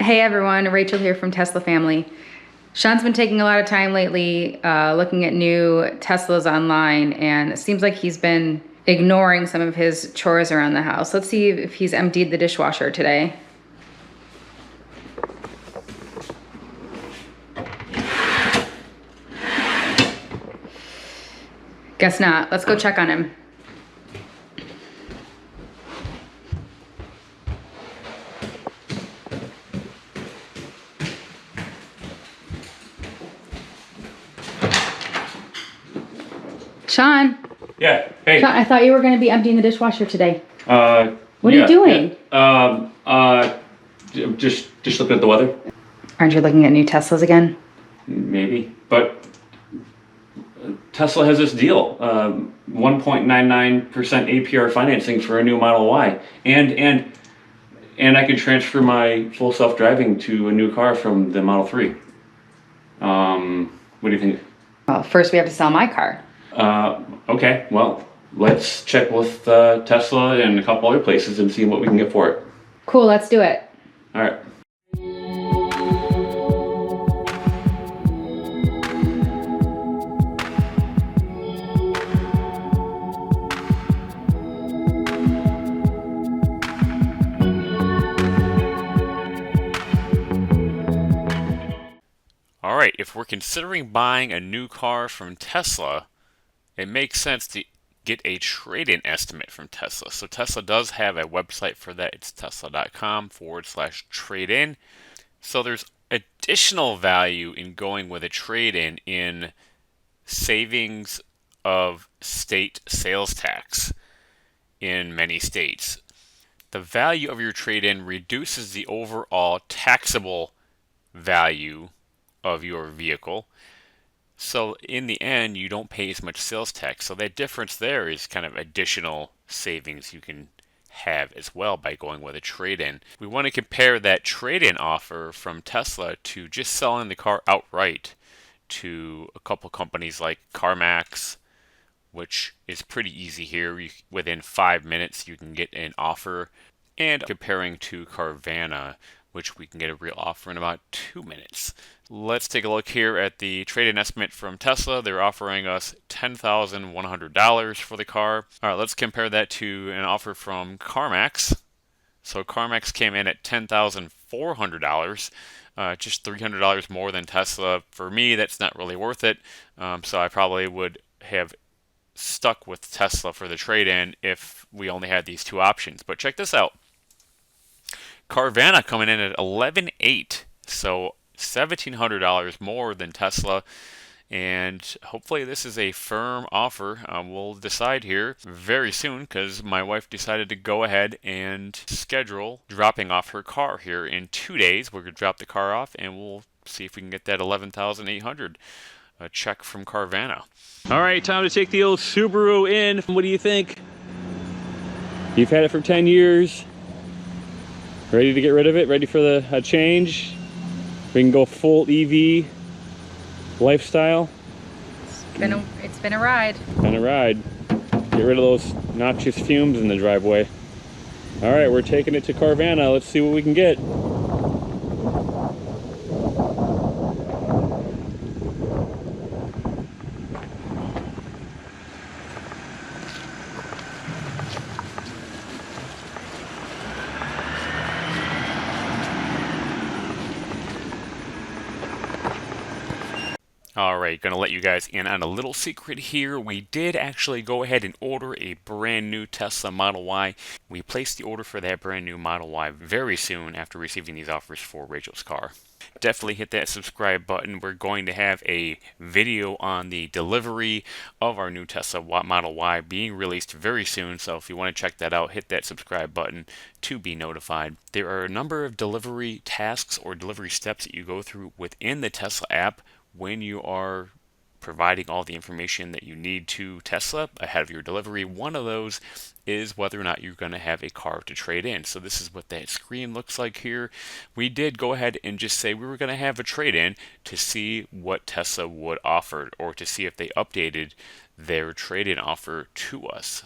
Hey everyone, Rachel here from Tesla Family. Sean's been taking a lot of time lately looking at new Teslas online, and it seems like he's been ignoring some of his chores around the house. Let's see if he's emptied the dishwasher today. Guess not. Let's go check on him. Sean. Yeah. Hey. Sean, I thought you were going to be emptying the dishwasher today. What are you doing? Yeah. Just looking at the weather. Aren't you looking at new Teslas again? Maybe, but Tesla has this deal: 1.99% APR financing for a new Model Y, and I can transfer my full self-driving to a new car from the Model 3. What do you think? Well, first we have to sell my car. Okay. Well, let's check with Tesla and a couple other places and see what we can get for it. Cool, let's do it. All right. Alright, if we're considering buying a new car from Tesla, it makes sense to get a trade-in estimate from Tesla. So Tesla does have a website for that. It's tesla.com/trade-in. So there's additional value in going with a trade-in in savings of state sales tax in many states. The value of your trade-in reduces the overall taxable value of your vehicle. So in the end, you don't pay as much sales tax. So that difference there is kind of additional savings you can have as well by going with a trade-in. We want to compare that trade-in offer from Tesla to just selling the car outright to a couple companies like Carmax, which is pretty easy here. Within 5 minutes, you can get an offer, and comparing to Carvana, which we can get a real offer in about 2 minutes. Let's take a look here at the trade-in estimate from Tesla. They're offering us $10,100 for the car. All right, let's compare that to an offer from Carmax. So Carmax came in at $10,400, just $300 more than Tesla. For me, that's not really worth it. So I probably would have stuck with Tesla for the trade-in if we only had these two options. But check this out. Carvana coming in at $11,800, so $1,700 more than Tesla, and hopefully this is a firm offer. We'll decide here very soon because my wife decided to go ahead and schedule dropping off her car here in 2 days. We're going to drop the car off and we'll see if we can get that $11,800 check from Carvana. All right, time to take the old Subaru in. What do you think? You've had it for 10 years. Ready to get rid of it? Ready for a change? We can go full EV lifestyle. It's been a ride. Been a ride. Get rid of those noxious fumes in the driveway. All right, we're taking it to Carvana. Let's see what we can get. Alright, gonna let you guys in on a little secret here. We did actually go ahead and order a brand new Tesla Model Y. We placed the order for that brand new Model Y very soon after receiving these offers for Rachel's car. Definitely hit that subscribe button. We're going to have a video on the delivery of our new Tesla Model Y being released very soon. So if you want to check that out, hit that subscribe button to be notified. There are a number of delivery tasks or delivery steps that you go through within the Tesla app when you are providing all the information that you need to Tesla ahead of your delivery. One of those is whether or not you're going to have a car to trade in. So this is what that screen looks like here. We did go ahead and just say we were going to have a trade-in to see what Tesla would offer, or to see if they updated their trade-in offer to us.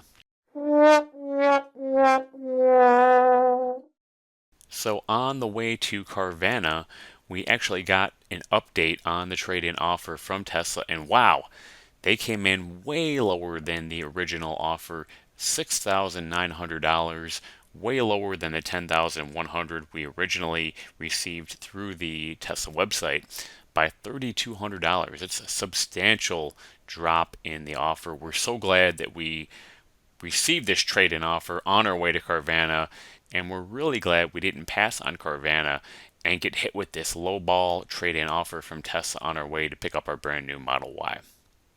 So on the way to Carvana, we actually got an update on the trade-in offer from Tesla, and wow, they came in way lower than the original offer, $6,900, way lower than the $10,100 we originally received through the Tesla website by $3,200. It's a substantial drop in the offer. We're so glad that we received this trade-in offer on our way to Carvana, and we're really glad we didn't pass on Carvana and get hit with this lowball trade-in offer from Tesla on our way to pick up our brand new Model Y.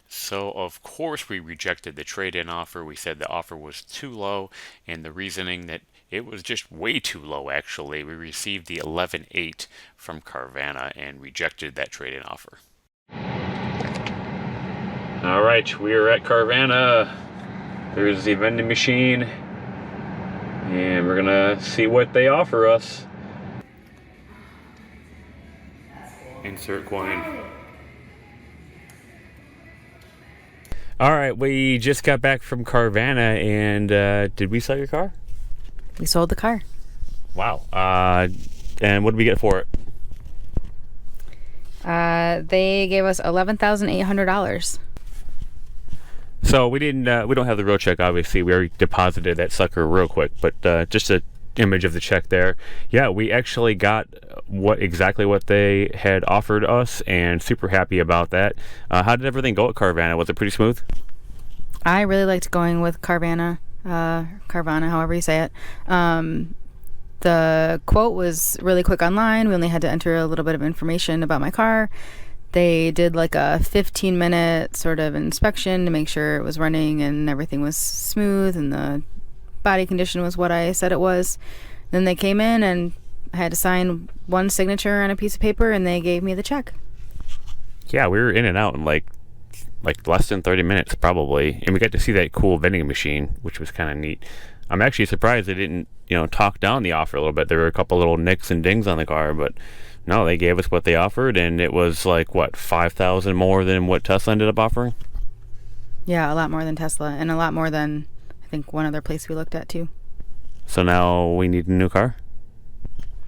So of course we rejected the trade-in offer. We said the offer was too low, and the reasoning that it was just way too low actually. We received the 11.8 from Carvana and rejected that trade-in offer. All right, we are at Carvana. There's the vending machine, and we're gonna see what they offer us. Insert coin. All right, we just got back from Carvana, and did we sell your car? We sold the car. Wow. And what did we get for it? They gave us $11,800. So we didn't. We don't have the real check, obviously. We already deposited that sucker real quick, but just an image of the check there. Yeah, we actually got exactly what they had offered us, and super happy about that. How did everything go at Carvana? Was it pretty smooth? I really liked going with Carvana, however you say it. The quote was really quick online. We only had to enter a little bit of information about my car. They did like a 15-minute sort of inspection to make sure it was running and everything was smooth and the body condition was what I said it was. Then they came in and I had to sign one signature on a piece of paper and they gave me the check. Yeah, we were in and out in like less than 30 minutes probably, and we got to see that cool vending machine, which was kind of neat. I'm actually surprised they didn't, talk down the offer a little bit. There were a couple little nicks and dings on the car, but no, they gave us what they offered, and it was like, what, $5,000 more than what Tesla ended up offering? Yeah, a lot more than Tesla, and a lot more than, I think, one other place we looked at, too. So now we need a new car?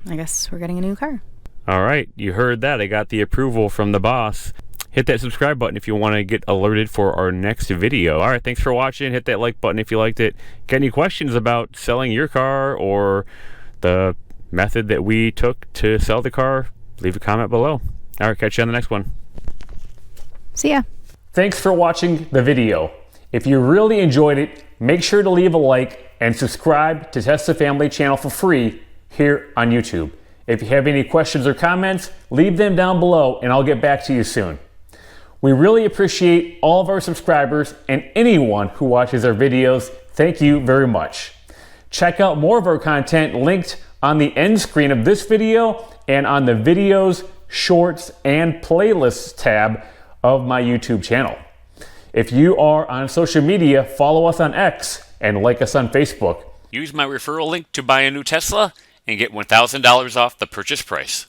I guess we're getting a new car. All right, you heard that. I got the approval from the boss. Hit that subscribe button if you want to get alerted for our next video. All right, thanks for watching. Hit that like button if you liked it. Got any questions about selling your car or the method that we took to sell the car? Leave a comment below. All right, catch you on the next one. See ya. Thanks for watching the video. If you really enjoyed it, make sure to leave a like and subscribe to Tesla Family channel for free here on YouTube. If you have any questions or comments, leave them down below and I'll get back to you soon. We really appreciate all of our subscribers and anyone who watches our videos. Thank you very much. Check out more of our content linked on the end screen of this video and on the videos, shorts, and playlists tab of my YouTube channel. If you are on social media, follow us on X and like us on Facebook. Use my referral link to buy a new Tesla and get $1,000 off the purchase price.